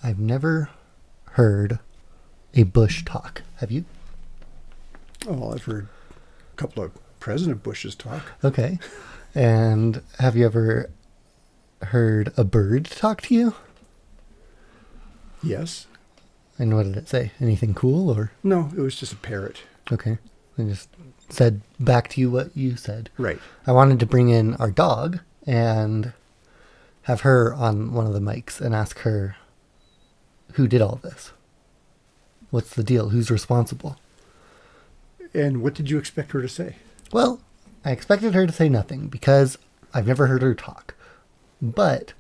I've never heard a bush talk. Have you? Oh, I've heard a couple of President Bush's talk. Okay. And have you ever heard a bird talk to you? Yes. And what did it say? Anything cool or? No, it was just a parrot. Okay. I just said back to you what you said. Right. I wanted to bring in our dog and have her on one of the mics and ask her who did all this. What's the deal? Who's responsible? And what did you expect her to say? Well, I expected her to say nothing because I've never heard her talk. But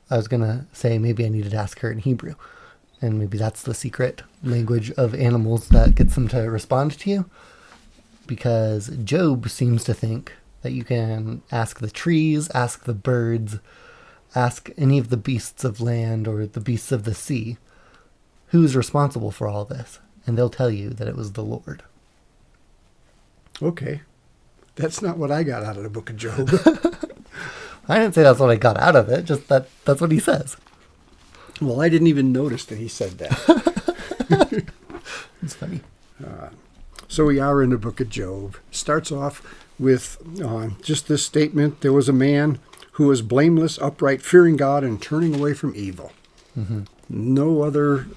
I was going to say maybe I needed to ask her in Hebrew. And maybe that's the secret language of animals that gets them to respond to you. Because Job seems to think that you can ask the trees, ask the birds, ask any of the beasts of land or the beasts of the sea, who's responsible for all this. And they'll tell you that it was the Lord. Okay. That's not what I got out of the book of Job. I didn't say that's what I got out of it, just that's what he says. Well, I didn't even notice that he said that. It's funny. So we are in the book of Job. Starts off with just this statement. There was a man who was blameless, upright, fearing God, and turning away from evil. Mm-hmm. No other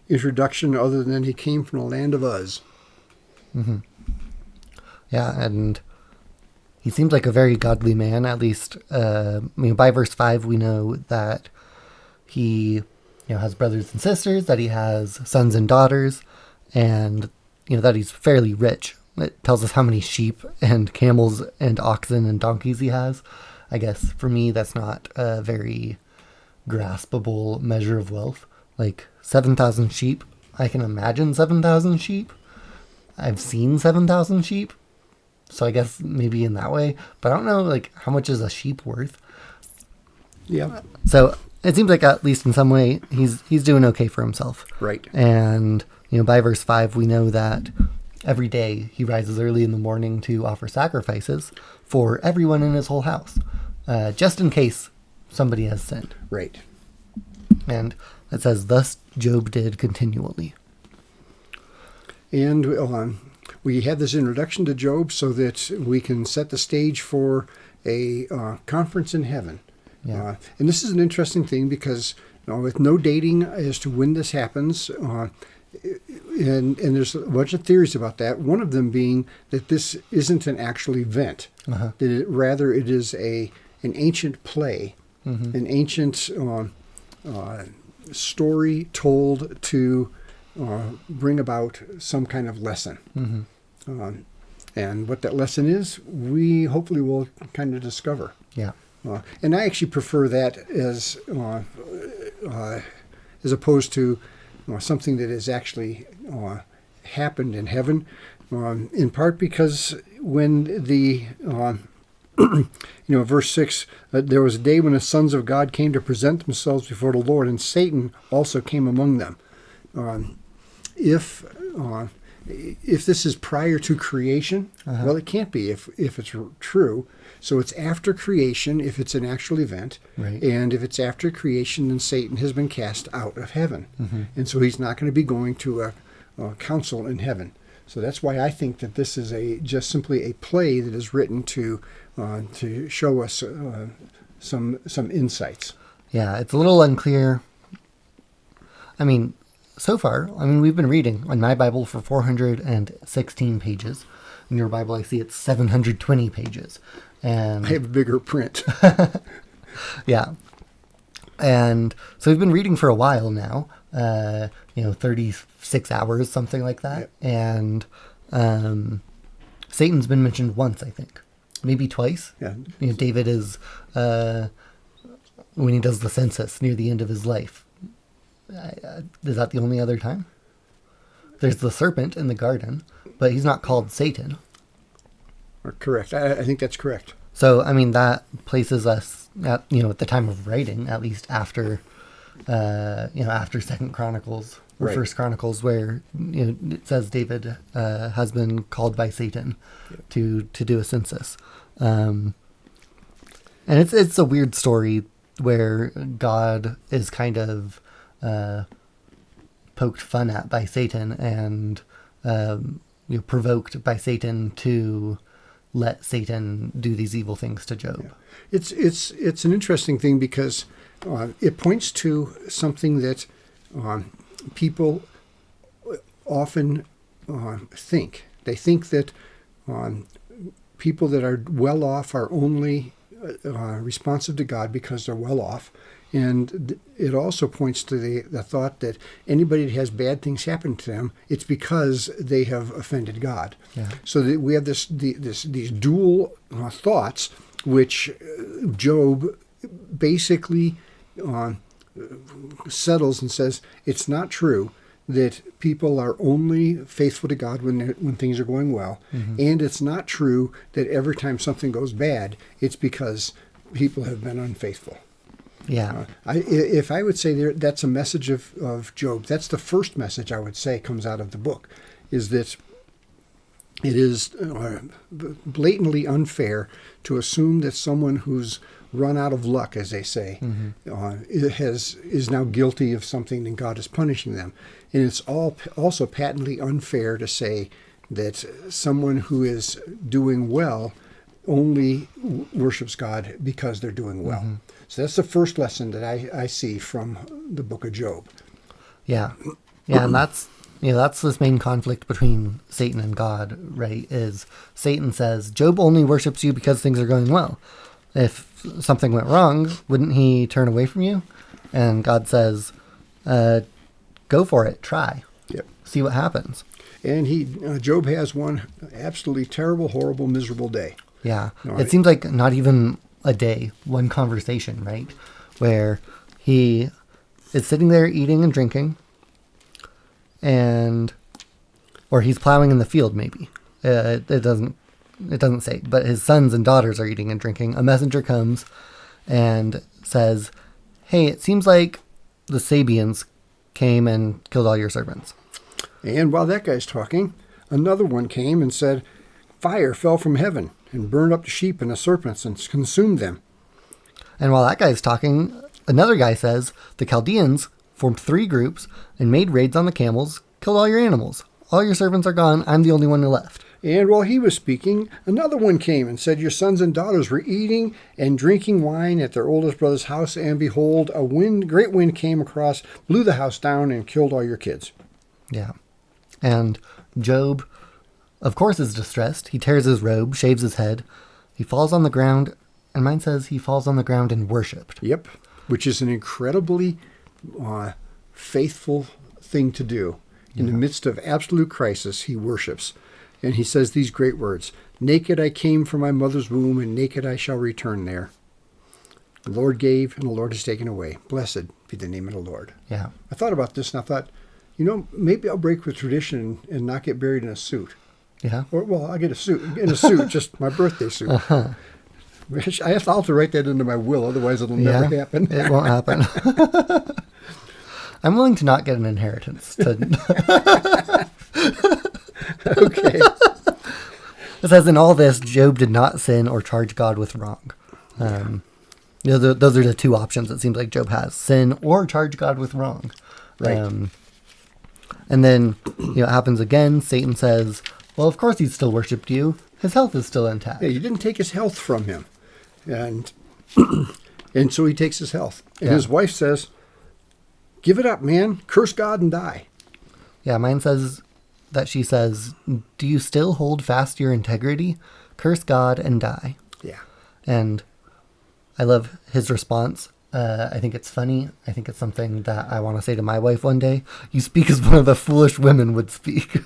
introduction other than he came from the land of Uz. Mm-hmm. Yeah, and he seems like a very godly man, at least. By verse 5, we know that he has brothers and sisters, that he has sons and daughters, and that he's fairly rich. It tells us how many sheep and camels and oxen and donkeys he has. I guess for me, that's not a very graspable measure of wealth. Like 7,000 sheep, I can imagine 7,000 sheep. I've seen 7,000 sheep. So I guess maybe in that way, but I don't know how much is a sheep worth. Yeah. So it seems like at least in some way he's doing okay for himself. Right. And by verse 5 we know that every day he rises early in the morning to offer sacrifices for everyone in his whole house, just in case somebody has sinned. Right. And it says, "Thus Job did continually." And we had this introduction to Job so that we can set the stage for a conference in heaven. Yeah. And this is an interesting thing because with no dating as to when this happens, and there's a bunch of theories about that. One of them being that this isn't an actual event. Uh-huh. That rather it is an ancient play, Mm-hmm. an ancient story told to bring about some kind of lesson. Mm-hmm. And what that lesson is, we hopefully will kind of discover. Yeah. And I actually prefer that as opposed to something that has actually happened in heaven, in part because when the verse 6, there was a day when the sons of God came to present themselves before the Lord, and Satan also came among them. If this is prior to creation, Uh-huh. well, it can't be if it's true. So it's after creation if it's an actual event. Right. And if it's after creation, then Satan has been cast out of heaven. Mm-hmm. And so he's not going to be going to a council in heaven. So that's why I think that this is just simply a play that is written to show us some insights. Yeah, it's a little unclear. So far, we've been reading on my Bible for 416 pages. In your Bible, I see it's 720 pages. And I have a bigger print. yeah. And so we've been reading for a while now, 36 hours, something like that. Yep. And Satan's been mentioned once, I think. Maybe twice. Yeah. David is, when he does the census near the end of his life. Is that the only other time? There's the serpent in the garden, but he's not called Satan. Correct. I think that's correct. So, that places us at the time of writing, at least after, after Second Chronicles or Right. First Chronicles, where it says David has been called by Satan to do a census, and it's a weird story where God is kind of poked fun at by Satan and provoked by Satan to let Satan do these evil things to Job. Yeah. It's an interesting thing because it points to something that people often think. They think that people that are well off are only responsive to God because they're well off. And it also points to the thought that anybody that has bad things happen to them, it's because they have offended God. Yeah. So that we have these dual thoughts, which Job basically settles and says it's not true that people are only faithful to God when things are going well, and it's not true that every time something goes bad, it's because people have been unfaithful. Yeah. If I would say that's a message of Job, that's the first message I would say comes out of the book, is that it is blatantly unfair to assume that someone who's run out of luck, as they say, is now guilty of something and God is punishing them. And it's also patently unfair to say that someone who is doing well only worships God because they're doing well. So that's the first lesson that I see from the book of Job. Yeah. Yeah, and that's this main conflict between Satan and God, right? Is Satan says, Job only worships you because things are going well. If something went wrong, wouldn't he turn away from you? And God says, go for it, try. Yep. See what happens. And Job has one absolutely terrible, horrible, miserable day. Yeah. All It right. seems like not even a day, one conversation, right? Where he is sitting there eating and drinking, or he's plowing in the field, maybe. It doesn't say, but his sons and daughters are eating and drinking. A messenger comes and says, hey, it seems like the Sabians came and killed all your servants. And while that guy's talking, another one came and said, fire fell from heaven and burned up the sheep and the serpents and consumed them. And while that guy's talking, another guy says, the Chaldeans formed 3 groups and made raids on the camels, killed all your animals. All your servants are gone. I'm the only one who left. And while he was speaking, another one came and said, your sons and daughters were eating and drinking wine at their oldest brother's house, and behold, great wind came across, blew the house down, and killed all your kids. Yeah. And Job, of course, is distressed. He tears his robe, shaves his head. He falls on the ground, and mine says he falls on the ground and worshipped. Yep, which is an incredibly faithful thing to do. In the midst of absolute crisis, he worships. And he says these great words, naked I came from my mother's womb, and naked I shall return there. The Lord gave, and the Lord has taken away. Blessed be the name of the Lord. Yeah. I thought about this, and I thought, maybe I'll break with tradition and not get buried in a suit. Yeah. Or, well, I'll get a suit, just my birthday suit. I'll have to write that into my will, otherwise it'll never happen. It won't happen. I'm willing to not get an inheritance. Okay. It says, in all this, Job did not sin or charge God with wrong. Those are the 2 options it seems like Job has. Sin or charge God with wrong. Right. And then, it happens again. Satan says, well, of course he's still worshipped you. His health is still intact. Yeah, you didn't take his health from him. And and so he takes his health. And his wife says, give it up, man. Curse God and die. Yeah, mine says that she says, do you still hold fast your integrity? Curse God and die. Yeah. And I love his response. I think it's funny. I think it's something that I want to say to my wife one day. You speak as one of the foolish women would speak. It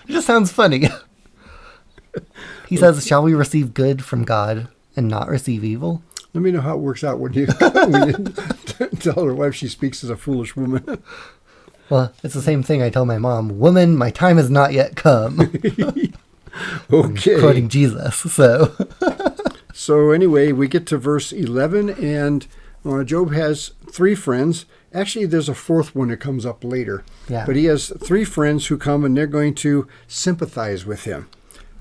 just sounds funny. He says, shall we receive good from God and not receive evil? Let me know how it works out when you tell her wife she speaks as a foolish woman. Well, it's the same thing I tell my mom. Woman, my time has not yet come. Okay. Quoting Jesus, so. So anyway, we get to verse 11, and Job has 3 friends. Actually, there's a 4th one that comes up later. Yeah. But he has 3 friends who come, and they're going to sympathize with him.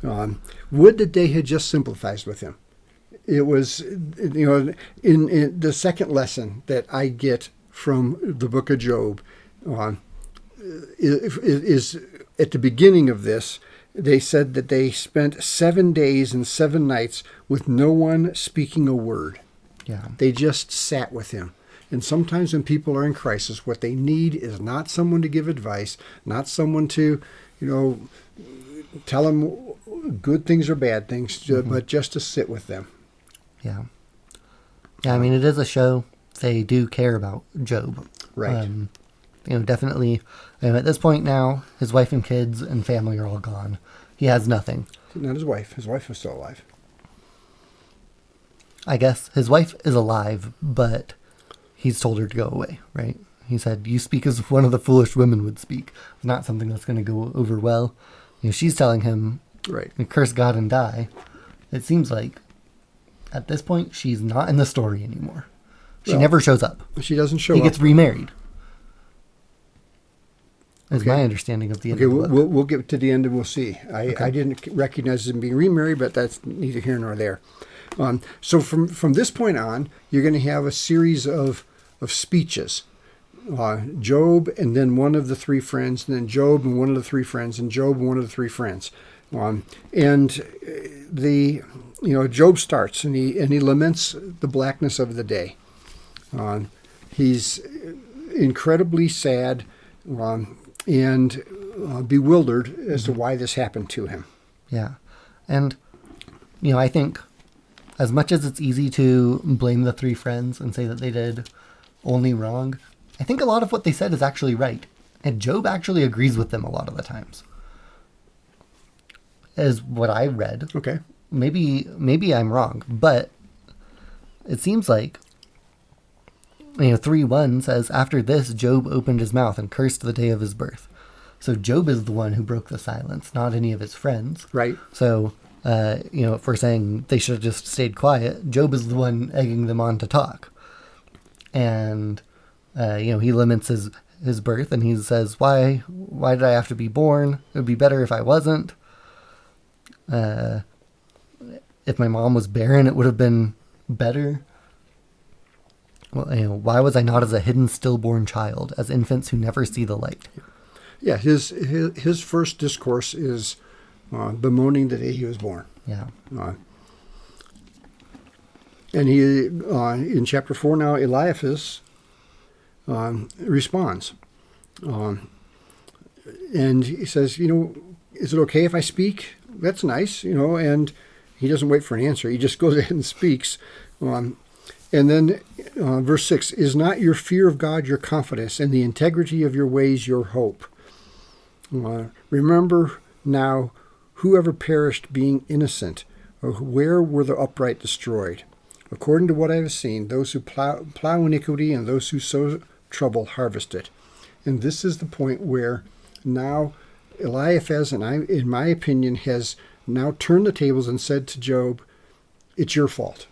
Would that they had just sympathized with him. It was, in the second lesson that I get from the book of Job is at the beginning of this. They said that they spent 7 days and 7 nights with no one speaking a word. Yeah. They just sat with him. And sometimes when people are in crisis, what they need is not someone to give advice, not someone to, tell them good things or bad things, but just to sit with them. Yeah. Yeah, I mean, it is a show. They do care about Job. Right. Definitely. At this point now, his wife and kids and family are all gone. He has nothing. Not his wife. His wife was still alive. I guess his wife is alive, but he's told her to go away, right? He said, you speak as one of the foolish women would speak. It's not something that's going to go over well. She's telling him, right, curse God and die. It seems like at this point, she's not in the story anymore. She never shows up. She doesn't show up. He gets remarried. Is my understanding of the end of the book. We'll get to the end and we'll see. I didn't recognize him being remarried, but that's neither here nor there. So from this point on, you're going to have a series of speeches. Job and then one of the 3 friends, and then Job and one of the 3 friends, and Job and one of the 3 friends. Job starts and he laments the blackness of the day. He's incredibly sad and bewildered as to why this happened to him. Yeah. And, I think as much as it's easy to blame the 3 friends and say that they did only wrong, I think a lot of what they said is actually right. And Job actually agrees with them a lot of the times. As what I read. Okay. Maybe I'm wrong, but it seems like 3:1 says, after this, Job opened his mouth and cursed the day of his birth. So Job is the one who broke the silence, not any of his friends. Right. So, if we're saying they should have just stayed quiet, Job is the one egging them on to talk. And, he laments his birth and he says, why did I have to be born? It would be better if I wasn't. If my mom was barren, it would have been better. Well, why was I not as a hidden stillborn child, as infants who never see the light? Yeah, his first discourse is bemoaning the day he was born. Yeah. And he, in chapter 4 now, Eliphaz responds. And he says, is it okay if I speak? That's nice, and he doesn't wait for an answer. He just goes ahead and speaks. And then verse 6, is not your fear of God your confidence, and the integrity of your ways your hope? Remember now, whoever perished being innocent, or where were the upright destroyed? According to what I have seen, those who plow iniquity and those who sow trouble harvest it. And this is the point where now Eliphaz, in my opinion, has now turned the tables and said to Job, it's your fault.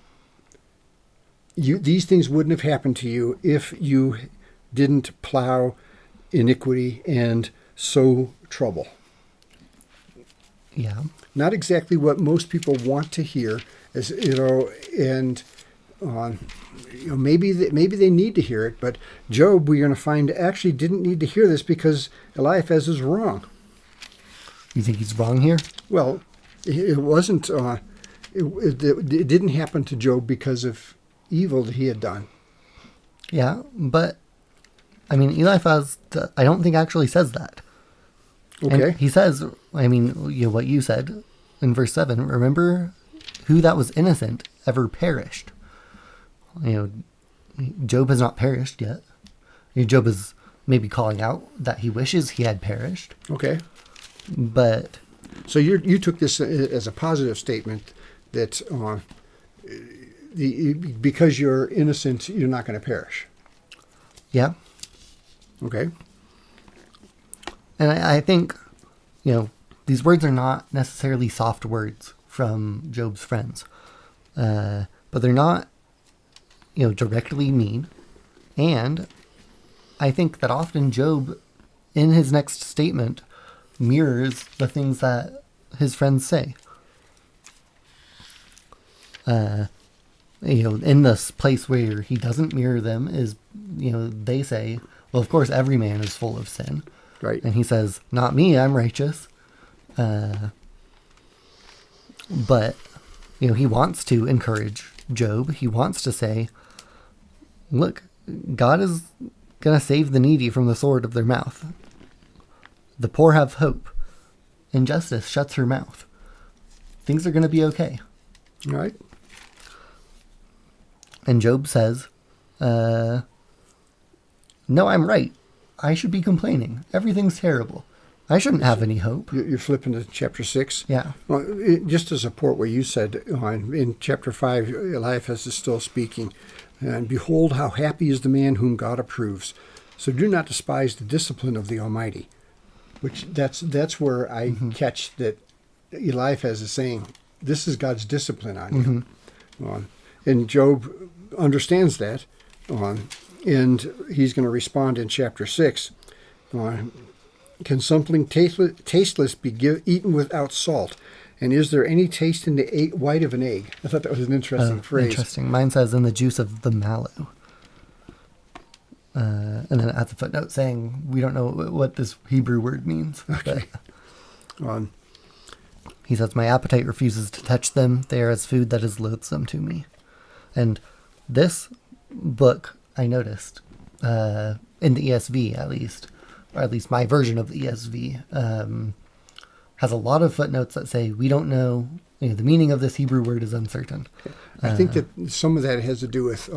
These things wouldn't have happened to you if you didn't plow iniquity and sow trouble. Yeah. Not exactly what most people want to hear, as and maybe they need to hear it, but Job, we're going to find, actually didn't need to hear this because Eliphaz is wrong. You think he's wrong here? Well, it wasn't. It didn't happen to Job because of evil that he had done. Yeah, but Eliphaz, I don't think actually says that. Okay. And he says, what you said in verse 7, remember who that was innocent ever perished. Job has not perished yet. Job is maybe calling out that he wishes he had perished. Okay. But so you took this as a positive statement that because you're innocent, you're not going to perish. Yeah. Okay. And I think, these words are not necessarily soft words from Job's friends. But they're not, directly mean. And I think that often Job, in his next statement, mirrors the things that his friends say. in this place where he doesn't mirror them is, they say, well, of course, every man is full of sin. Right. And he says, not me, I'm righteous. But, he wants to encourage Job. He wants to say, look, God is going to save the needy from the sword of their mouth. The poor have hope. Injustice shuts her mouth. Things are going to be okay. Right. And Job says, no, I'm right. I should be complaining. Everything's terrible. I shouldn't have any hope. You're flipping to chapter 6? Yeah. Well, just to support what you said, in chapter 5, Eliphaz is still speaking. And behold, how happy is the man whom God approves. So do not despise the discipline of the Almighty. Which that's where I catch that Eliphaz is saying, this is God's discipline on you. And Job understands that. And he's going to respond in chapter 6. Can something tasteless be eaten without salt? And is there any taste in the white of an egg? I thought that was an interesting phrase. Interesting. Mine says in the juice of the mallow. And then it has a footnote saying we don't know what this Hebrew word means. Okay. He says, my appetite refuses to touch them. They are as food that is loathsome to me. And this book, I noticed, in the ESV at least, or at least my version of the ESV, has a lot of footnotes that say we don't know, the meaning of this Hebrew word is uncertain. I think that some of that has to do with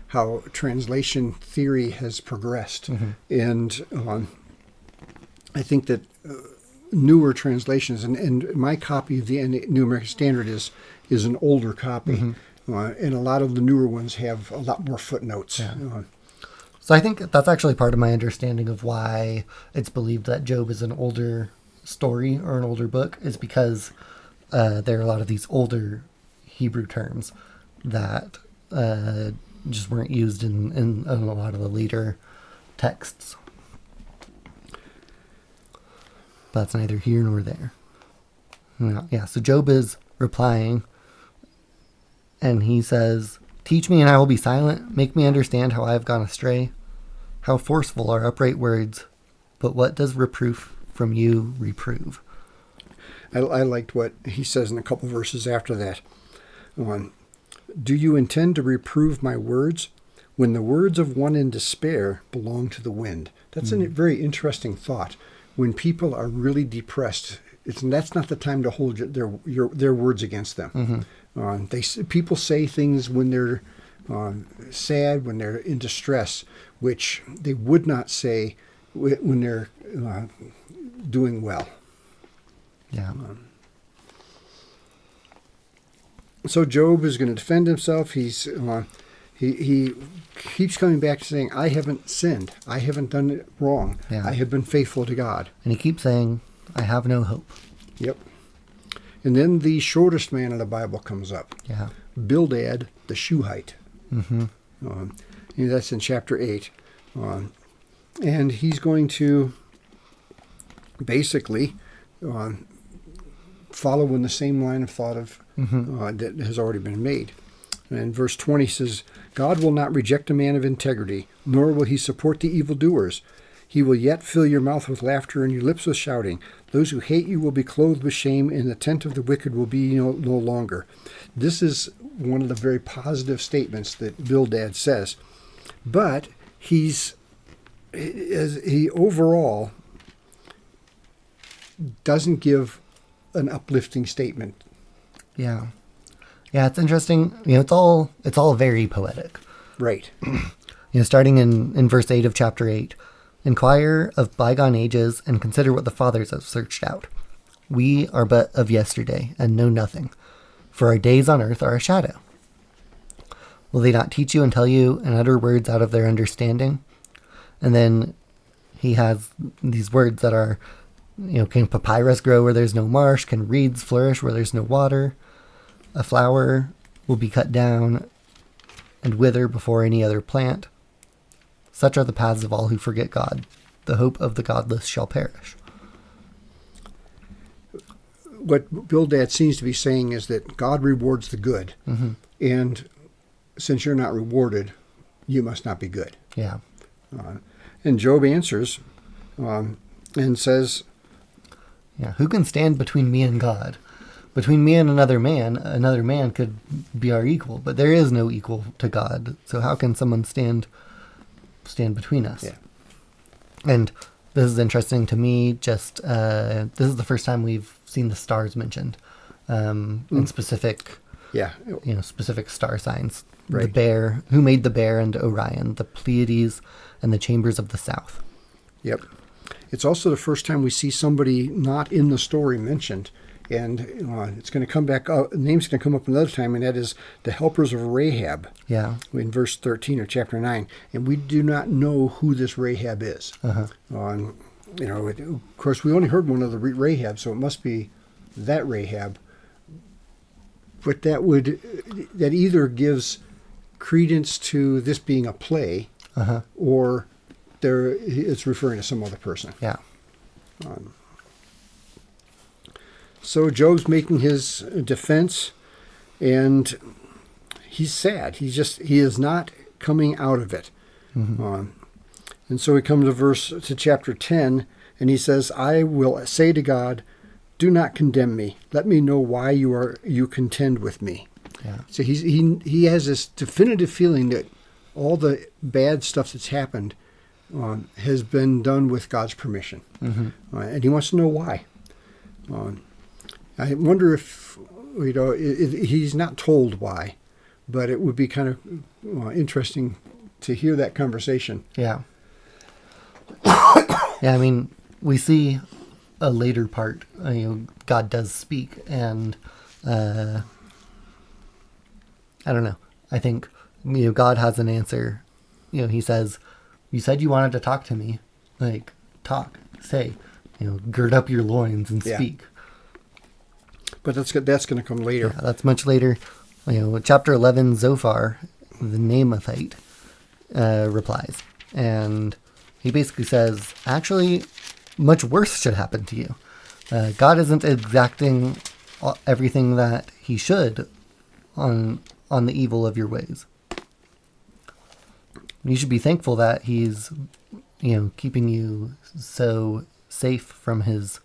how translation theory has progressed. And I think that newer translations, and my copy of the New American Standard is an older copy, and a lot of the newer ones have a lot more footnotes. Yeah. So I think that's actually part of my understanding of why it's believed that Job is an older story or an older book, is because there are a lot of these older Hebrew terms that just weren't used in a lot of the later texts. But that's neither here nor there. Yeah, so Job is replying, and he says, teach me and I will be silent. Make me understand how I have gone astray. How forceful are upright words, but what does reproof from you reprove? I liked what he says in a couple verses after that. Do you intend to reprove my words when the words of one in despair belong to the wind? That's a very interesting thought. When people are really depressed, that's not the time to hold their words against them. People say things when they're sad, when they're in distress, which they would not say when they're doing well. Yeah. So Job is going to defend himself. He keeps coming back to saying, I haven't sinned. I haven't done it wrong. Yeah. I have been faithful to God. And he keeps saying, I have no hope. Yep. And then the shortest man in the Bible comes up. Yeah. Bildad the Shuhite. That's in chapter 8. And he's going to basically follow in the same line of thought of that has already been made. And verse 20 says, God will not reject a man of integrity, nor will he support the evildoers. He will yet fill your mouth with laughter and your lips with shouting. Those who hate you will be clothed with shame, and the tent of the wicked will be no longer. This is one of the very positive statements that Bildad says. But he overall doesn't give an uplifting statement. Yeah. Yeah, it's interesting. It's all very poetic. Right. Starting in verse 8 of chapter 8. Inquire of bygone ages and consider what the fathers have searched out. We are but of yesterday and know nothing, for our days on earth are a shadow. Will they not teach you and tell you and utter words out of their understanding? And then he has these words that are, can papyrus grow where there's no marsh? Can reeds flourish where there's no water? A flower will be cut down and wither before any other plant. Such are the paths of all who forget God. The hope of the godless shall perish. What Bildad seems to be saying is that God rewards the good. And since you're not rewarded, you must not be good. Yeah. And Job answers and says, Yeah. Who can stand between me and God? Between me and another man could be our equal, but there is no equal to God. So how can someone stand between us? Yeah. And this is interesting to me. Just this is the first time we've seen the stars mentioned in specific, specific star signs. Right. The bear, who made the bear and Orion, the Pleiades, and the chambers of the south. Yep. It's also the first time we see somebody not in the story mentioned. And it's going to come back up, the name's going to come up another time, and that is the helpers of Rahab. Yeah. In verse 13 of chapter 9. And we do not know who this Rahab is. Uh-huh. Of course, we only heard one of the Rahab, so it must be that Rahab. But that either gives credence to this being a play, Uh-huh. or it's referring to some other person. Yeah. So Job's making his defense, and he's sad. He is not coming out of it. Mm-hmm. And so we come to chapter 10, and he says, I will say to God, do not condemn me. Let me know why you contend with me. Yeah. So he has this definitive feeling that all the bad stuff that's happened has been done with God's permission. Mm-hmm. And he wants to know why. I wonder if, he's not told why, but it would be kind of interesting to hear that conversation. Yeah. Yeah, I mean, we see a later part, God does speak, and I don't know. I think, God has an answer. He says, you said you wanted to talk to me. Like, talk, say, gird up your loins and speak. But that's going to come later. Yeah, that's much later. Chapter 11, Zophar, the Naamathite, replies. And he basically says, actually, much worse should happen to you. God isn't exacting everything that he should on the evil of your ways. You should be thankful that he's, keeping you so safe from his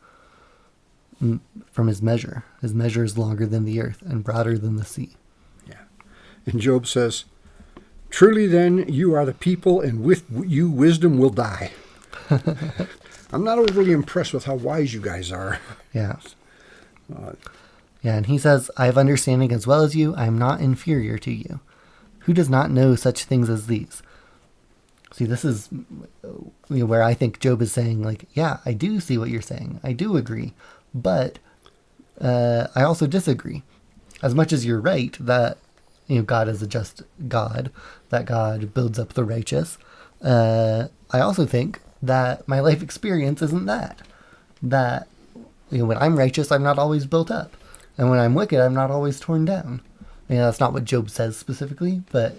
measure. His measure is longer than the earth and broader than the sea. Yeah. And Job says, truly then you are the people, and with you wisdom will die. I'm not overly impressed with how wise you guys are. Yeah. And he says, I have understanding as well as you. I am not inferior to you. Who does not know such things as these? See, this is where I think Job is saying, yeah, I do see what you're saying. I do agree. But I also disagree. As much as you're right that God is a just God, that God builds up the righteous, I also think that my life experience isn't that. That when I'm righteous, I'm not always built up, and when I'm wicked, I'm not always torn down. That's not what Job says specifically, but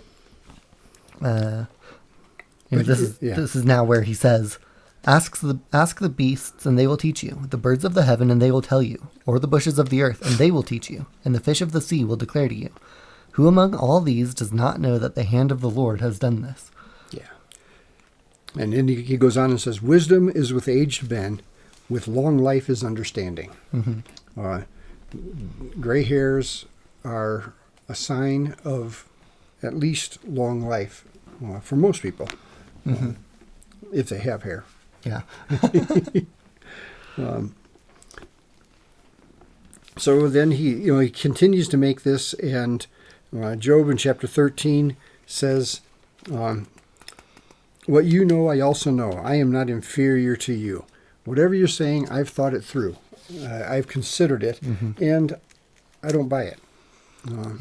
this is now where he says, Ask the beasts, and they will teach you, the birds of the heaven, and they will tell you, or the bushes of the earth, and they will teach you, and the fish of the sea will declare to you. Who among all these does not know that the hand of the Lord has done this? Yeah. And then he goes on and says, wisdom is with aged men, with long life is understanding. Mm-hmm. Gray hairs are a sign of at least long life for most people, if they have hair. Yeah. So then he continues to make this, and Job in chapter 13 says, what you know, I also know. I am not inferior to you. Whatever you're saying, I've thought it through. I've considered it, and I don't buy it.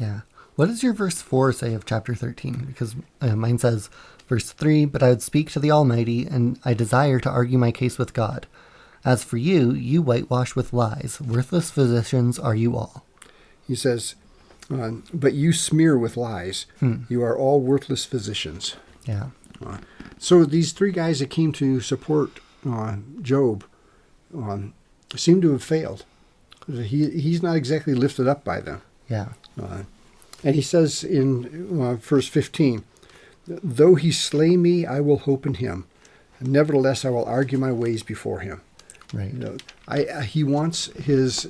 Yeah. What does your verse 4 say of chapter 13? Because mine says, verse 3, but I would speak to the Almighty, and I desire to argue my case with God. As for you, you whitewash with lies. Worthless physicians are you all. He says, but you smear with lies. You are all worthless physicians. Yeah. So these three guys that came to support Job seem to have failed. He's not exactly lifted up by them. Yeah. And he says in verse 15, though he slay me, I will hope in him. Nevertheless, I will argue my ways before him. Right. He wants his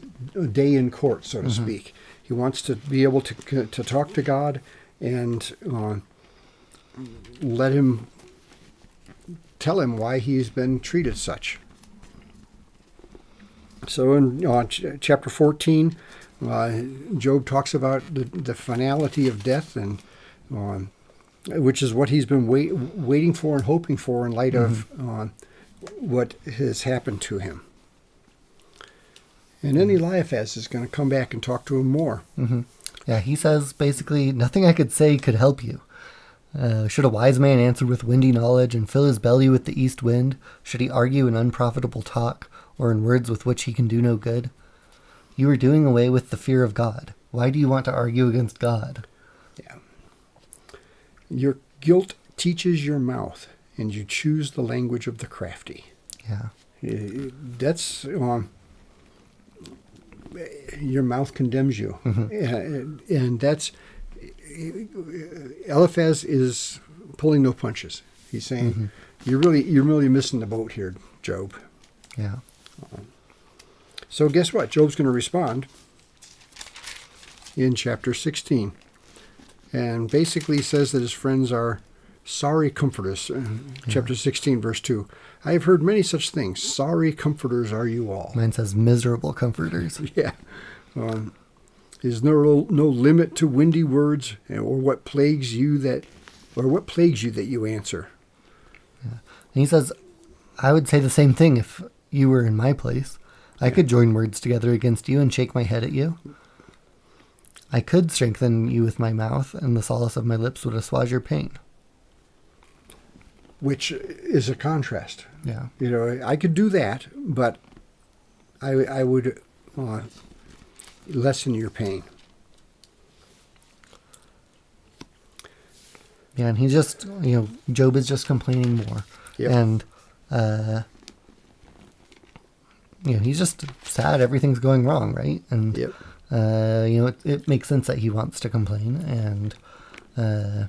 day in court, so to speak. He wants to be able to talk to God and let him tell him why he's been treated such. So in chapter 14, Job talks about the finality of death, and which is what he's been waiting for and hoping for in light of what has happened to him. And then Eliphaz is going to come back and talk to him more. Yeah, he says basically, nothing I could say could help you. Should a wise man answer with windy knowledge and fill his belly with the east wind? Should he argue in unprofitable talk, or in words with which he can do no good? You are doing away with the fear of God. Why do you want to argue against God? Yeah. Your guilt teaches your mouth, and you choose the language of the crafty. Yeah. That's your mouth condemns you, and that's Eliphaz is pulling no punches. He's saying, "You're really missing the boat here, Job." Yeah. So guess what? Job's going to respond in chapter 16, and basically says that his friends are sorry comforters. Chapter 16, verse 2. I have heard many such things. Sorry comforters are you all. Mine says miserable comforters. Yeah. Is there no limit to windy words, or what plagues you that you answer? Yeah. And he says, I would say the same thing if you were in my place. I could join words together against you and shake my head at you. I could strengthen you with my mouth, and the solace of my lips would assuage your pain. Which is a contrast. Yeah. I could do that, but I would lessen your pain. Yeah, and he just, Job is just complaining more. Yep. And, he's just sad everything's going wrong, right? And, Yep. It makes sense that he wants to complain. And,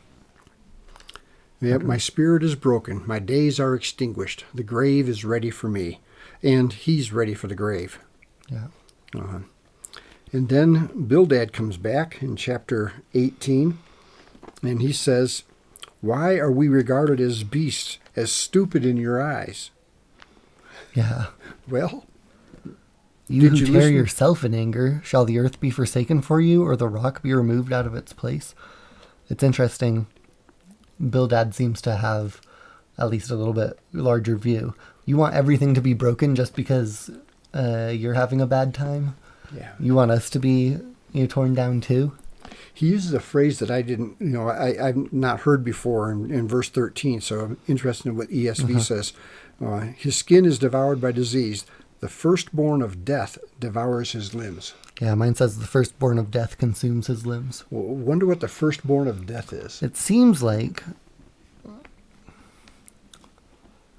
my spirit is broken. My days are extinguished. The grave is ready for me. And he's ready for the grave. Yeah. And then Bildad comes back in chapter 18, and he says, why are we regarded as beasts, as stupid in your eyes? Yeah. Well, you who you tear listen? yourself in anger, shall the earth be forsaken for you, or the rock be removed out of its place? It's interesting. Bildad seems to have at least a little bit larger view. You want everything to be broken just because you're having a bad time? Yeah. You want us to be torn down too? He uses a phrase that I didn't, I've not heard before in verse 13, so I'm interested in what ESV says. His skin is devoured by disease. The firstborn of death devours his limbs. Yeah, mine says the firstborn of death consumes his limbs. Well, wonder what the firstborn of death is. It seems like,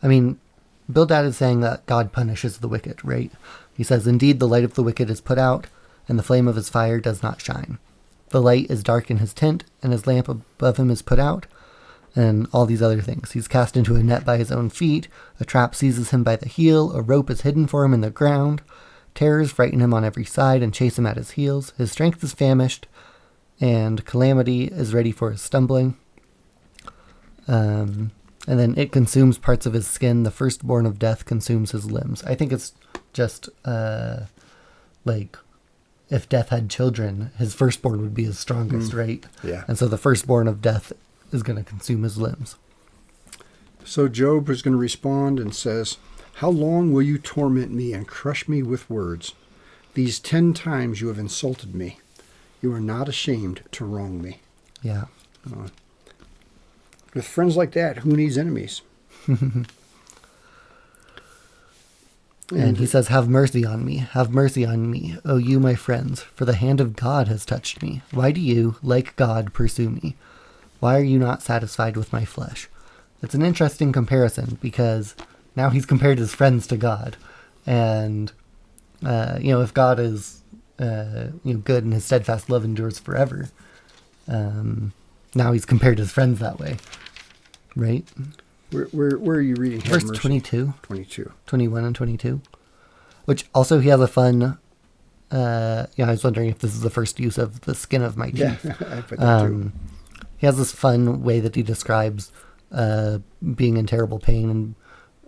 Bildad is saying that God punishes the wicked, right? He says, indeed, the light of the wicked is put out, and the flame of his fire does not shine. The light is dark in his tent, and his lamp above him is put out, and all these other things. He's cast into a net by his own feet, a trap seizes him by the heel, a rope is hidden for him in the ground, terrors frighten him on every side and chase him at his heels. His strength is famished, and calamity is ready for his stumbling. And then it consumes parts of his skin. The firstborn of death consumes his limbs. I think it's just like if death had children, his firstborn would be his strongest, right? Yeah. And so the firstborn of death is going to consume his limbs. So Job is going to respond and says, how long will you torment me and crush me with words? These 10 times you have insulted me. You are not ashamed to wrong me. Yeah. With friends like that, who needs enemies? And he says, have mercy on me, O you my friends, for the hand of God has touched me. Why do you, like God, pursue me? Why are you not satisfied with my flesh? It's an interesting comparison because now he's compared his friends to God. And, if God is, good and his steadfast love endures forever, Now he's compared his friends that way, right? Where are you reading? Have Verse mercy? 22, 22. 21 and 22. Which also he has a fun, I was wondering if this is the first use of the skin of my Yeah, teeth. I put that too. He has this fun way that he describes being in terrible pain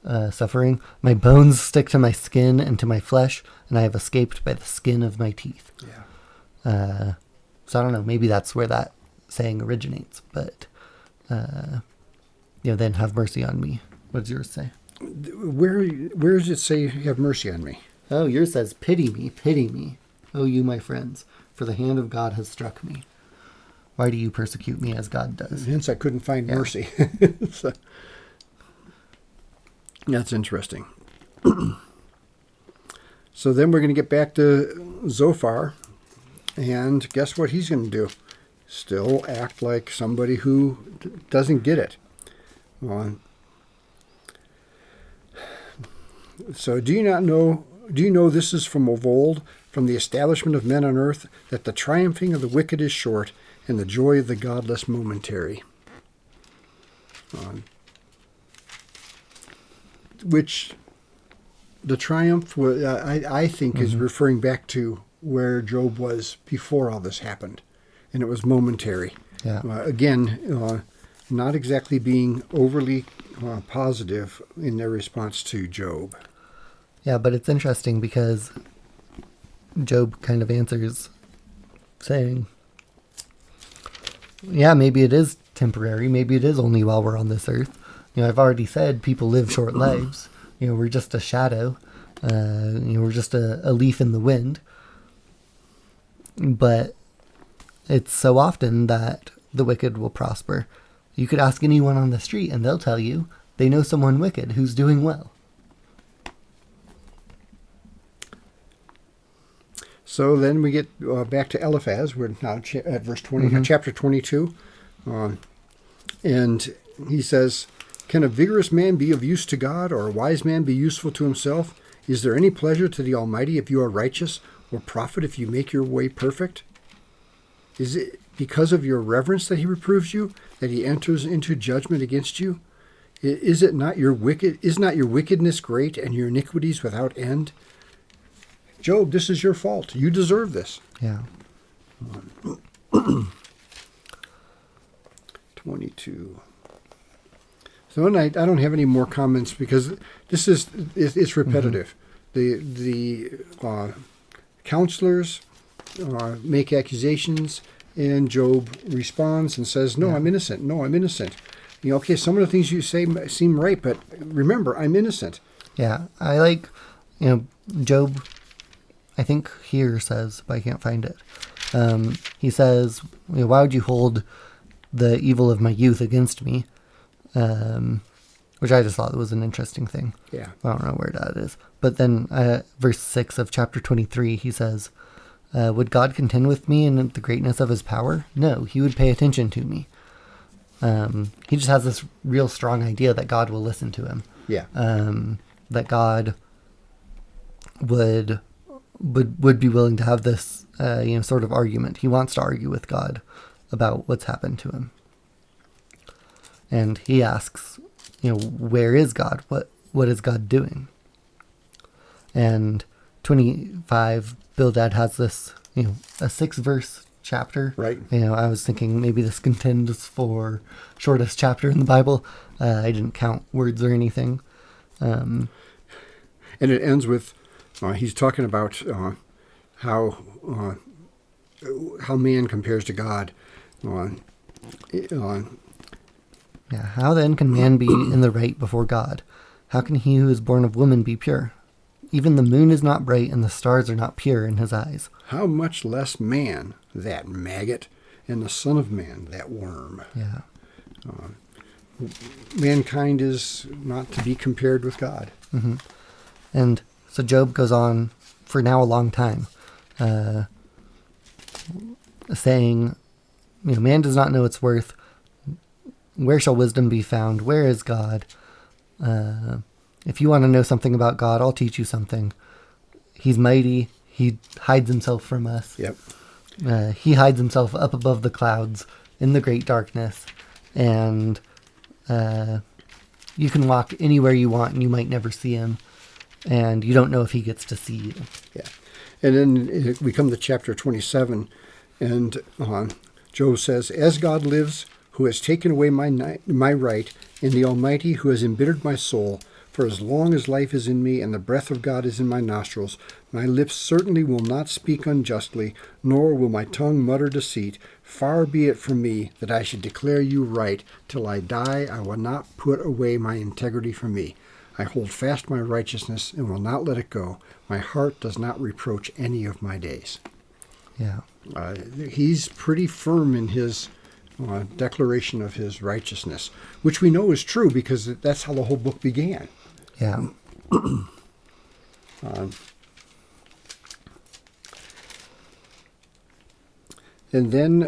and suffering. My bones stick to my skin and to my flesh, and I have escaped by the skin of my teeth. Yeah. So I don't know, maybe that's where that saying originates, but, then have mercy on me. What does yours say? Where does it say, have mercy on me? Oh, yours says, pity me, oh you my friends, for the hand of God has struck me. Why do you persecute me as God does? Hence I couldn't find mercy. So, that's interesting. So then we're going to get back to Zophar, and guess what he's going to do? Still act like somebody who doesn't get it. So do you know this is from of old, from the establishment of men on earth, that the triumphing of the wicked is short, and the joy of the godless momentary? Which the triumph, I think, is referring back to where Job was before all this happened, and it was momentary. Yeah. Again, not exactly being overly positive in their response to Job. Yeah, but it's interesting because Job kind of answers saying, yeah, maybe it is temporary. Maybe it is only while we're on this earth. I've already said people live short lives. We're just a shadow. We're just a leaf in the wind. But it's so often that the wicked will prosper. You could ask anyone on the street and they'll tell you they know someone wicked who's doing well. So then we get back to Eliphaz. We're now at verse 20, chapter 22. And he says, can a vigorous man be of use to God, or a wise man be useful to himself? Is there any pleasure to the Almighty if you are righteous, or profit if you make your way perfect? Is it because of your reverence that he reproves you, that he enters into judgment against you? Is not your wickedness great, and your iniquities without end? Job, this is your fault. You deserve this. Yeah. 22. So I don't have any more comments because it's repetitive. The counselors make accusations, and Job responds and says, "No, I'm innocent. No, I'm innocent." Okay, some of the things you say seem right, but remember, I'm innocent. Yeah, I like, Job, I think here says, but I can't find it. He says, why would you hold the evil of my youth against me? Which I just thought was an interesting thing. Yeah. I don't know where that is. But then verse 6 of chapter 23, he says, would God contend with me in the greatness of his power? No, he would pay attention to me. He just has this real strong idea that God will listen to him. Yeah. That God would be willing to have this, sort of argument. He wants to argue with God about what's happened to him. And he asks, where is God? What is God doing? And 25, Bildad has this, a 6-verse chapter. Right. I was thinking maybe this contends for shortest chapter in the Bible. I didn't count words or anything. And it ends with, he's talking about how man compares to God. Yeah, how then can man be in the right before God? How can he who is born of woman be pure? Even the moon is not bright and the stars are not pure in his eyes. How much less man, that maggot, and the son of man, that worm. Yeah. Mankind is not to be compared with God. Mm-hmm. And so Job goes on for now a long time, saying, man does not know its worth. Where shall wisdom be found? Where is God? If you want to know something about God, I'll teach you something. He's mighty. He hides himself from us. Yep. He hides himself up above the clouds in the great darkness, and you can walk anywhere you want and you might never see him, and you don't know if he gets to see you. Yeah. And then we come to chapter 27, and Job says, "As God lives, who has taken away my right, and the Almighty who has embittered my soul, for as long as life is in me and the breath of God is in my nostrils, my lips certainly will not speak unjustly, nor will my tongue mutter deceit. Far be it from me that I should declare you right. Till I die, I will not put away my integrity from me. I hold fast my righteousness and will not let it go. My heart does not reproach any of my days." Yeah. He's pretty firm in his declaration of his righteousness, which we know is true because that's how the whole book began. Yeah. And then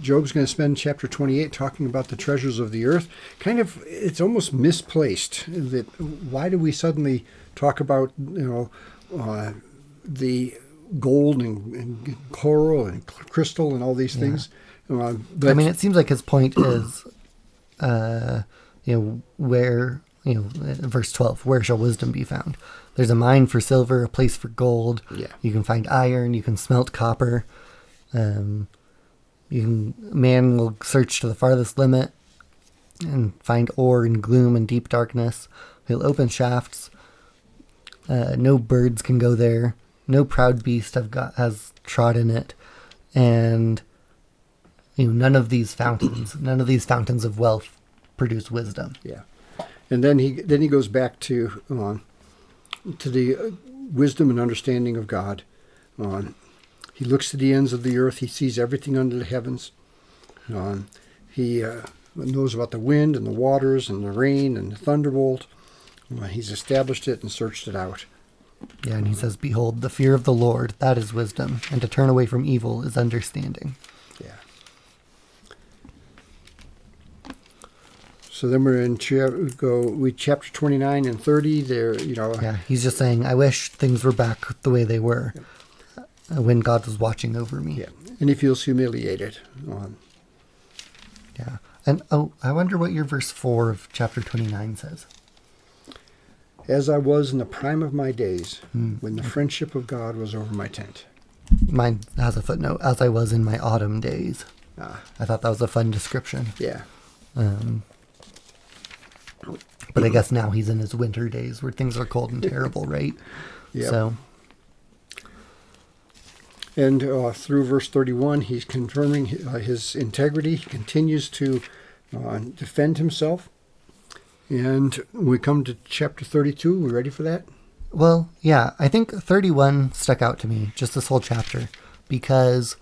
Job's going to spend chapter 28 talking about the treasures of the earth. It's almost misplaced. That why do we suddenly talk about the gold and coral and crystal and all these things? But I mean, it seems like his point is, where, verse 12, where shall wisdom be found? There's a mine for silver, a place for gold. Yeah. You can find iron, you can smelt copper. Man will search to the farthest limit and find ore in gloom and deep darkness. He'll open shafts. No birds can go there. No proud beast has trod in it. And none of these fountains of wealth produce wisdom. Yeah, and then he goes back to the wisdom and understanding of God. He looks to the ends of the earth. He sees everything under the heavens. He knows about the wind and the waters and the rain and the thunderbolt. He's established it and searched it out. Yeah, and he says, "Behold, the fear of the Lord, that is wisdom, and to turn away from evil is understanding." Yeah. So then we're in chapter 29 and 30. There, Yeah, he's just saying, I wish things were back the way they were when God was watching over me. Yeah, and he feels humiliated. Yeah, and I wonder what your verse 4 of chapter 29 says. "As I was in the prime of my days, when the friendship of God was over my tent." Mine has a footnote, "as I was in my autumn days." I thought that was a fun description. Yeah. But I guess now he's in his winter days where things are cold and terrible, right? Yeah. So. And through verse 31, he's confirming his integrity. He continues to defend himself. And we come to chapter 32. We ready for that? Well, yeah, I think 31 stuck out to me, just this whole chapter, because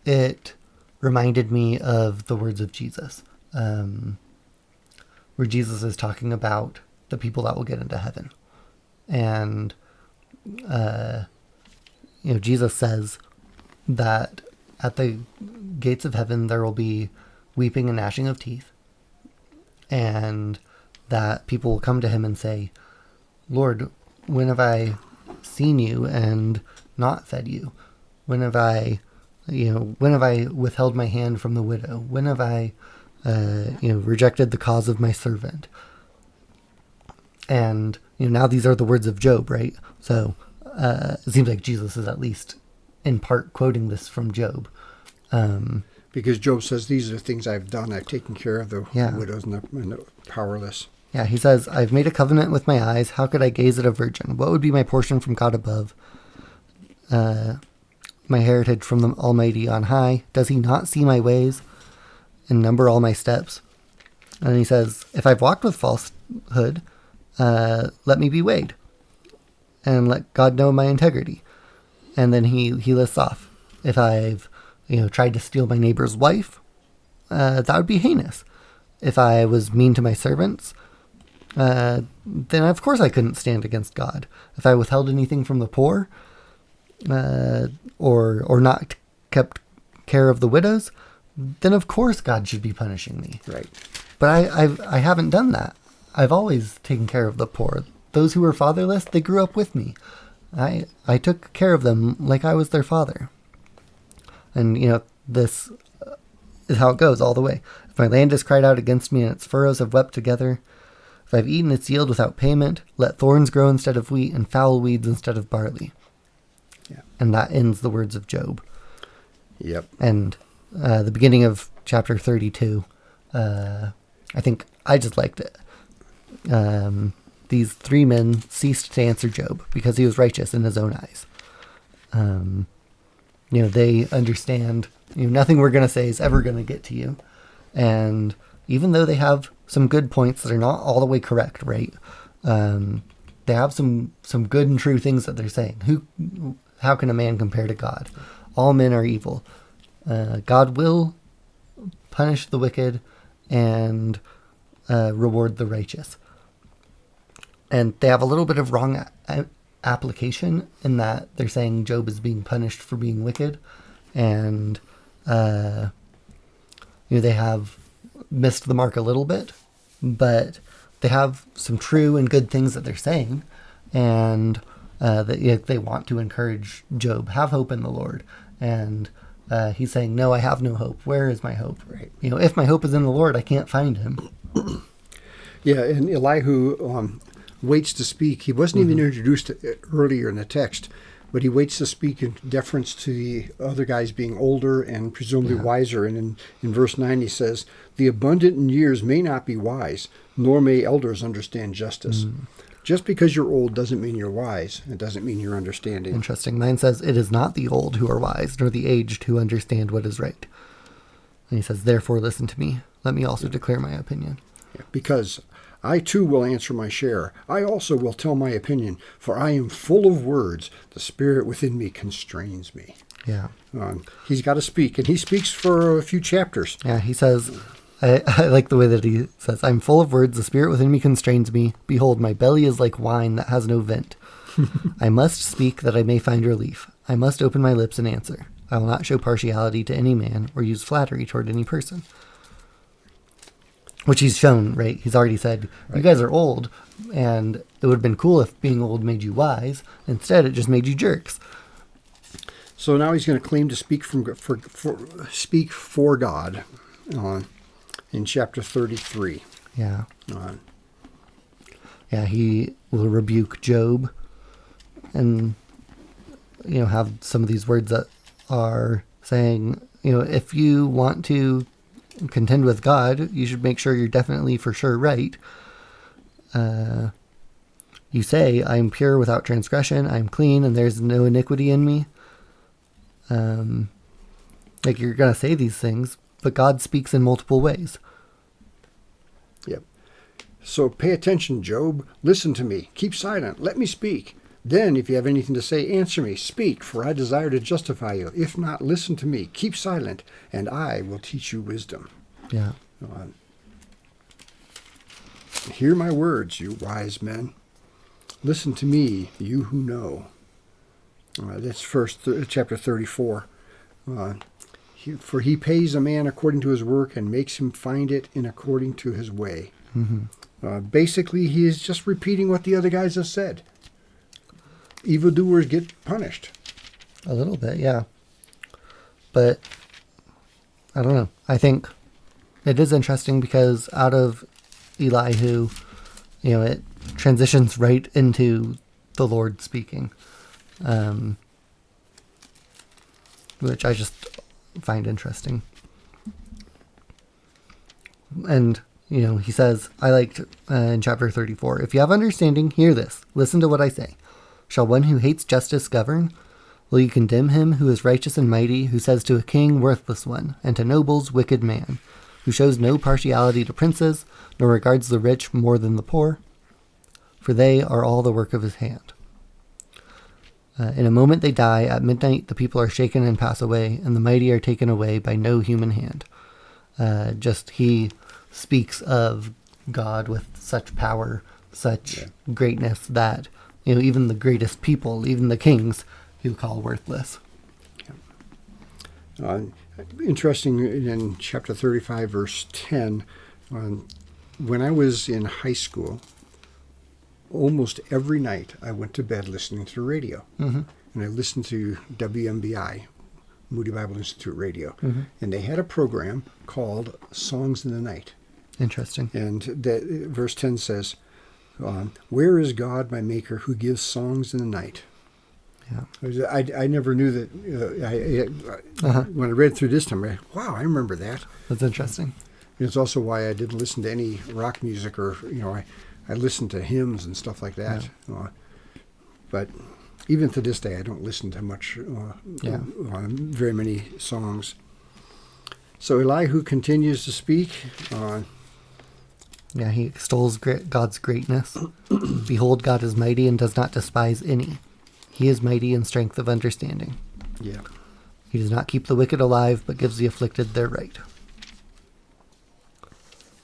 it reminded me of the words of Jesus, where Jesus is talking about the people that will get into heaven. And, Jesus says that at the gates of heaven there will be weeping and gnashing of teeth, and that people will come to him and say, "Lord, when have I seen you and not fed you? When have I withheld my hand from the widow? When have I, rejected the cause of my servant?" And, now these are the words of Job, right? So it seems like Jesus is at least in part quoting this from Job. Because Job says, "These are the things I've done. I've taken care of the widows and the powerless." Yeah, he says, "I've made a covenant with my eyes. How could I gaze at a virgin? What would be my portion from God above? My heritage from the Almighty on high. Does he not see my ways and number all my steps?" And he says, "If I've walked with falsehood, let me be weighed and let God know my integrity." And then he lists off, if I've tried to steal my neighbor's wife, that would be heinous. If I was mean to my servants, then of course I couldn't stand against God. If I withheld anything from the poor, or not kept care of the widows, then of course God should be punishing me. Right. But I haven't done that. I've always taken care of the poor. Those who were fatherless, they grew up with me. I took care of them like I was their father. And, this is how it goes all the way. If my land has cried out against me and its furrows have wept together, if I've eaten its yield without payment, let thorns grow instead of wheat and foul weeds instead of barley. Yeah. And that ends the words of Job. Yep. And the beginning of chapter 32, I think I just liked it. These three men ceased to answer Job because he was righteous in his own eyes. They understand, nothing we're going to say is ever going to get to you. And even though they have some good points that are not all the way correct, right? They have some good and true things that they're saying. How can a man compare to God? All men are evil. God will punish the wicked and reward the righteous. And they have a little bit of wrong application in that they're saying Job is being punished for being wicked. And, they have missed the mark a little bit. But they have some true and good things that they're saying. And they want to encourage Job, have hope in the Lord. And he's saying, no, I have no hope. Where is my hope? Right. If my hope is in the Lord, I can't find him. Yeah, and Elihu waits to speak. He wasn't even introduced earlier in the text, but he waits to speak in deference to the other guys being older and presumably wiser. And in verse 9 he says, the abundant in years may not be wise, nor may elders understand justice. Just because you're old doesn't mean you're wise. It doesn't mean you're understanding. Interesting. 9 says, it is not the old who are wise, nor the aged who understand what is right. And he says, therefore listen to me. Let me also declare my opinion. Yeah, because I too will answer my share. I also will tell my opinion, for I am full of words. The spirit within me constrains me. Yeah. He's got to speak, and he speaks for a few chapters. Yeah, he says, I like the way that he says, I'm full of words, the spirit within me constrains me. Behold, my belly is like wine that has no vent. I must speak that I may find relief. I must open my lips and answer. I will not show partiality to any man or use flattery toward any person. Which he's shown, right? He's already said, you guys are old, and it would have been cool if being old made you wise. Instead, it just made you jerks. So now he's going to claim to speak speak for God in chapter 33. Yeah. He will rebuke Job and, have some of these words that are saying, if you want to contend with God, you should make sure you're definitely for sure right. You say, I am pure without transgression, I am clean, and there's no iniquity in me. You're going to say these things, but God speaks in multiple ways. Yep. So pay attention, Job. Listen to me. Keep silent. Let me speak. Then, if you have anything to say, answer me. Speak, for I desire to justify you. If not, listen to me. Keep silent, and I will teach you wisdom. Yeah. Hear my words, you wise men. Listen to me, you who know. That's chapter 34. For he pays a man according to his work and makes him find it in according to his way. Basically, he is just repeating what the other guys have said. Evildoers get punished. A little bit, yeah. But, I don't know. I think it is interesting because out of Elihu, it transitions right into the Lord speaking. Which I just find interesting. And, he says, I liked in chapter 34, if you have understanding, hear this. Listen to what I say. Shall one who hates justice govern? Will you condemn him who is righteous and mighty, who says to a king, worthless one, and to nobles, wicked man, who shows no partiality to princes, nor regards the rich more than the poor? For they are all the work of his hand. In a moment they die. At midnight the people are shaken and pass away, and the mighty are taken away by no human hand. He speaks of God with such power, such greatness that, even the greatest people, even the kings, he'll call worthless. Interesting, in chapter 35, verse 10, when I was in high school, almost every night I went to bed listening to the radio. And I listened to WMBI, Moody Bible Institute Radio, and they had a program called Songs in the Night. Interesting. And that, verse 10 says, "Where is God, my Maker, who gives songs in the night?" Yeah. I never knew that. When I read through this time, wow, I remember that. That's interesting. And it's also why I didn't listen to any rock music, or I listened to hymns and stuff like that. Yeah. But even to this day, I don't listen to much, very many songs. So Elihu continues to speak. He extols God's greatness. Behold, God is mighty and does not despise any. He is mighty in strength of understanding. Yeah. He does not keep the wicked alive, but gives the afflicted their right.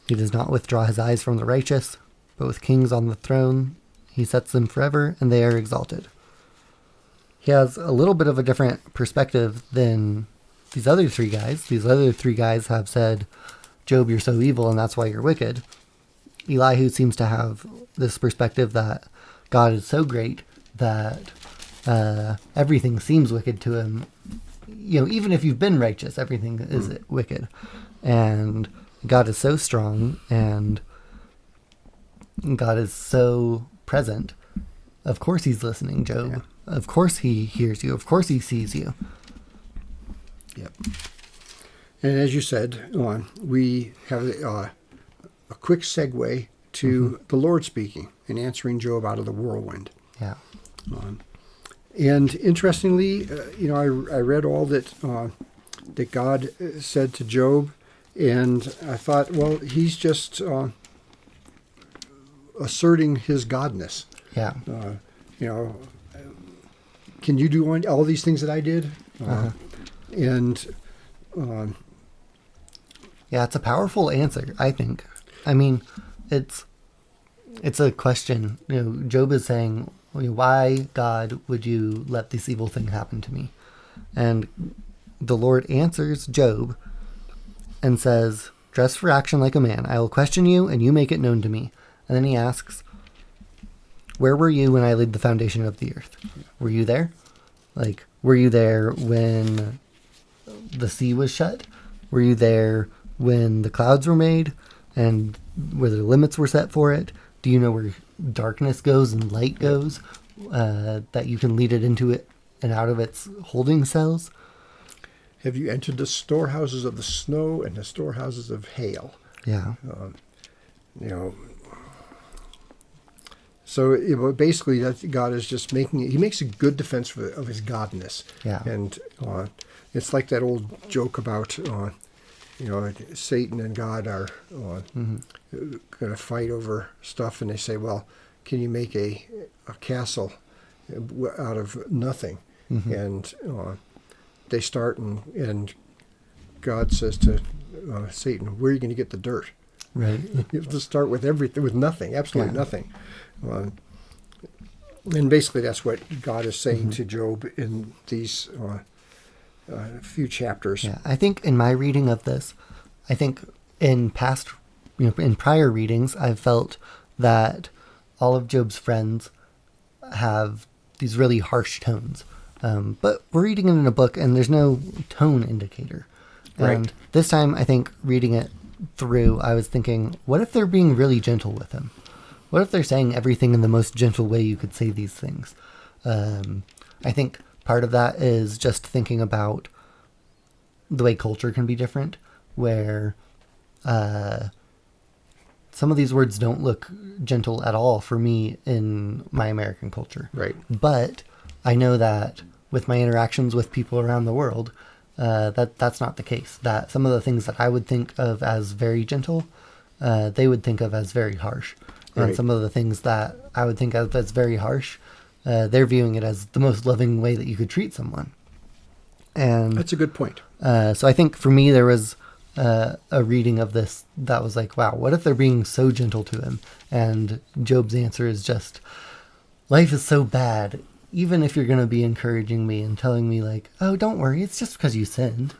He does not withdraw his eyes from the righteous, but with kings on the throne, he sets them forever, and they are exalted. He has a little bit of a different perspective than these other three guys. These other three guys have said, Job, you're so evil, and that's why you're wicked. Elihu seems to have this perspective that God is so great that everything seems wicked to him. Even if you've been righteous, everything is wicked. And God is so strong, and God is so present. Of course he's listening, Job. Yeah. Of course he hears you. Of course he sees you. Yep. And as you said, we have a quick segue to the Lord speaking and answering Job out of the whirlwind. Yeah. And interestingly, I read all that God said to Job, and I thought, well, he's just asserting his godness. Yeah. Can you do all these things that I did? And it's a powerful answer, I think. I mean, it's a question. Job is saying, why, God, would you let this evil thing happen to me? And the Lord answers Job and says, dress for action like a man. I will question you, and you make it known to me. And then he asks, where were you when I laid the foundation of the earth? Were you there? Were you there when the sea was shut? Were you there when the clouds were made and where the limits were set for it? Do you know where darkness goes and light goes, that you can lead it into it and out of its holding cells? Have you entered the storehouses of the snow and the storehouses of hail? Yeah. So basically, God is just he makes a good defense of his godness. Yeah. And it's like that old joke about, Satan and God are going to fight over stuff, and they say, well, can you make a castle out of nothing? And they start, and God says to Satan, where are you going to get the dirt? Right. You have to start with everything, with nothing, absolutely nothing. And basically that's what God is saying to Job in these few chapters. Yeah, I think in my reading of this, I think in past, in prior readings, I've felt that all of Job's friends have these really harsh tones. But we're reading it in a book, and there's no tone indicator. Right. And this time, I think, reading it through, I was thinking, what if they're being really gentle with him? What if they're saying everything in the most gentle way you could say these things? I think part of that is just thinking about the way culture can be different, where some of these words don't look gentle at all for me in my American culture. Right. But I know that with my interactions with people around the world, that's not the case. That some of the things that I would think of as very gentle, they would think of as very harsh. And Right. some of the things that I would think of as very harsh, they're viewing it as the most loving way that you could treat someone. And That's a good point. so I think for me, there was a reading of this that was like, wow, what if they're being so gentle to him? And Job's answer is just, life is so bad. Even if you're going to be encouraging me and telling me like, oh, don't worry, it's just because you sinned.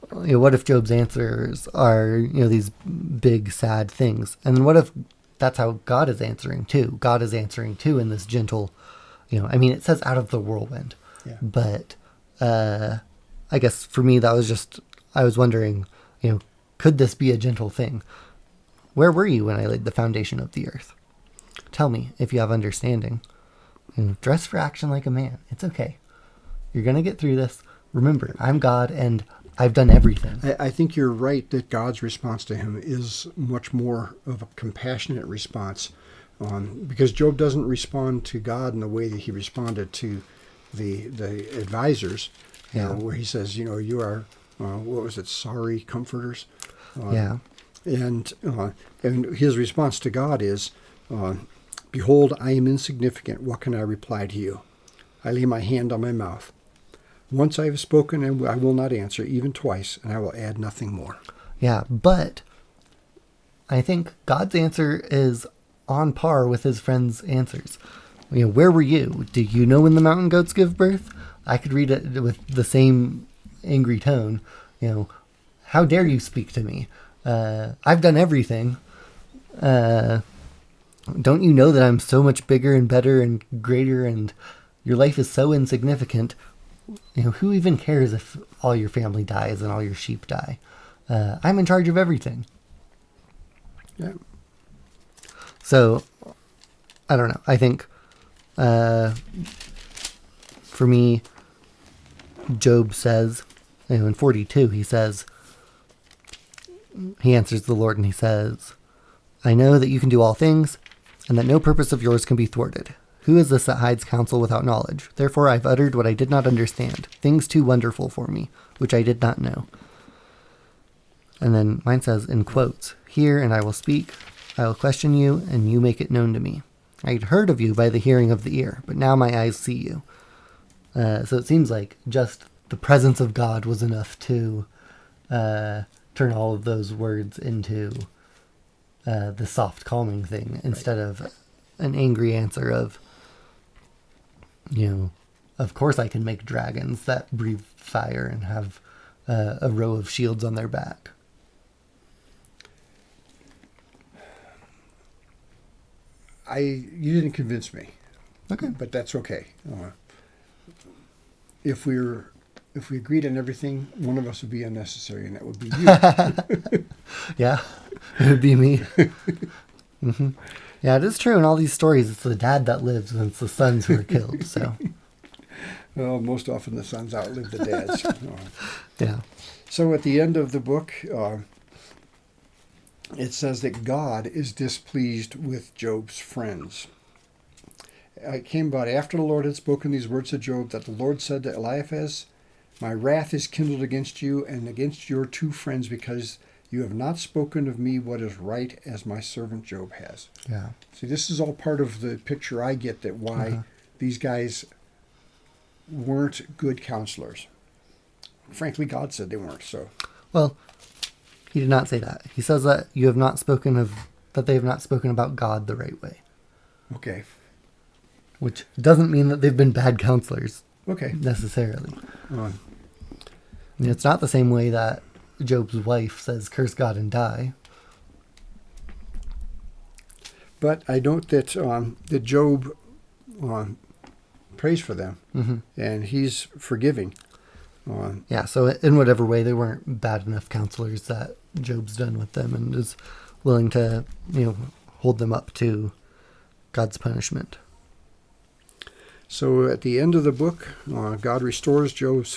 What if Job's answers are, these big, sad things? And then what if that's how God is answering too? God is answering too in this gentle, it says out of the whirlwind. Yeah. But I guess for me, that was just, I was wondering, could this be a gentle thing? Where were you when I laid the foundation of the earth? Tell me if you have understanding. Dress for action like a man. It's okay. You're going to get through this. Remember, I'm God and I've done everything. I think you're right that God's response to him is much more of a compassionate response, because Job doesn't respond to God in the way that he responded to the advisors, where he says, you are, what was it, sorry comforters? Yeah. And his response to God is, behold, I am insignificant. What can I reply to you? I lay my hand on my mouth. Once I have spoken, and I will not answer, even twice, and I will add nothing more. Yeah, but I think God's answer is on par with his friend's answers. Where were you? Do you know when the mountain goats give birth? I could read it with the same angry tone. How dare you speak to me? I've done everything. Don't you know that I'm so much bigger and better and greater, and your life is so insignificant? Who even cares if all your family dies and all your sheep die? I'm in charge of everything. Yeah. So, I don't know. I think, for me, Job says, in 42, he says, he answers the Lord and he says, I know that you can do all things, and that no purpose of yours can be thwarted. Who is this that hides counsel without knowledge? Therefore I've uttered what I did not understand, things too wonderful for me, which I did not know. And then mine says, in quotes, hear and I will speak. I will question you, and you make it known to me. I had heard of you by the hearing of the ear, but now my eyes see you. So it seems like just the presence of God was enough to turn all of those words into the soft, calming thing, instead of an angry answer of, of course I can make dragons that breathe fire and have a row of shields on their back. You didn't convince me. Okay. But that's okay. If we agreed on everything, one of us would be unnecessary, and that would be you. Yeah, it would be me. Mm-hmm. Yeah, it is true. In all these stories, it's the dad that lives and it's the sons who are killed. So, well, most often the sons outlive the dads. Yeah. So at the end of the book, it says that God is displeased with Job's friends. It came about after the Lord had spoken these words to Job that the Lord said to Eliphaz, my wrath is kindled against you and against your two friends, because you have not spoken of me what is right, as my servant Job has. Yeah. See, this is all part of the picture I get that why these guys weren't good counselors. Frankly, God said they weren't. So, Well, he did not say that. He says that they have not spoken about God the right way. Okay. Which doesn't mean that they've been bad counselors. Okay. Necessarily. It's not the same way that Job's wife says, curse God and die. But I note that Job prays for them, and he's forgiving. Yeah, so in whatever way, they weren't bad enough counselors that Job's done with them and is willing to, hold them up to God's punishment. So at the end of the book, God restores Job's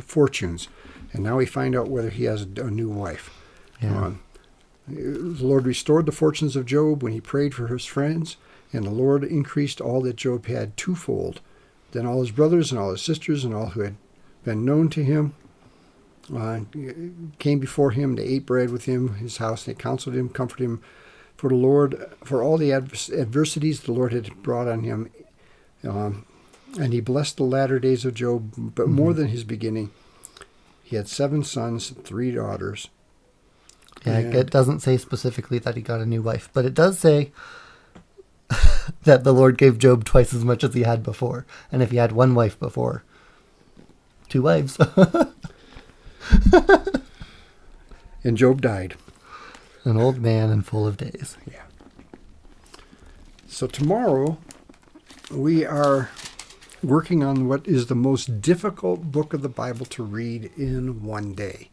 fortunes, and now we find out whether he has a new wife. Yeah. The Lord restored the fortunes of Job when he prayed for his friends, and the Lord increased all that Job had twofold. Then all his brothers and all his sisters and all who had been known to him came before him. They ate bread with him, his house, and they counseled him, comforted him for the Lord, for all the adversities the Lord had brought on him. And he blessed the latter days of Job, but more than his beginning. He had 7 sons, 3 daughters. Yeah, it doesn't say specifically that he got a new wife, but it does say that the Lord gave Job twice as much as he had before. And if he had 1 wife before, 2 wives. And Job died. An old man and full of days. Yeah. So tomorrow we are working on what is the most difficult book of the Bible to read in one day.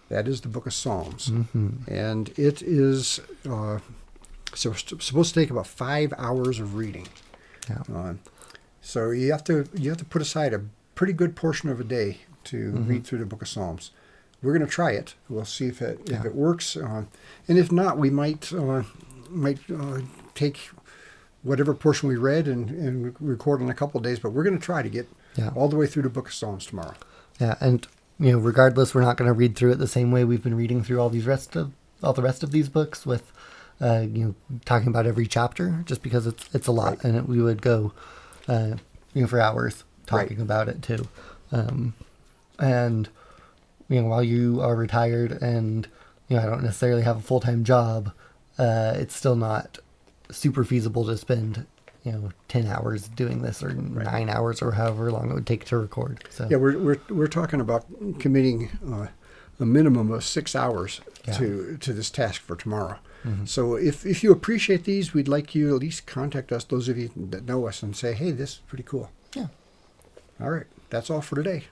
That is the book of Psalms. And it is supposed to take about 5 hours of reading. Yeah. So you have to put aside a pretty good portion of a day to read through the book of Psalms. We're going to try it. We'll see if it works. And if not, we might take whatever portion we read and record in a couple of days. But we're going to try to get all the way through the book of Psalms tomorrow. Yeah, and regardless, we're not going to read through it the same way we've been reading through all the rest of these books with, talking about every chapter, just because it's a lot, and we would go, for hours talking about it too, and while you are retired and I don't necessarily have a full-time job, it's still not super feasible to spend 10 hours doing this, or 9 hours, or however long it would take to record. So yeah, we're talking about committing a minimum of 6 hours to this task for tomorrow. So if you appreciate these, we'd like you to at least contact us, those of you that know us, and say, hey, this is pretty cool. Yeah. All right. That's all for today.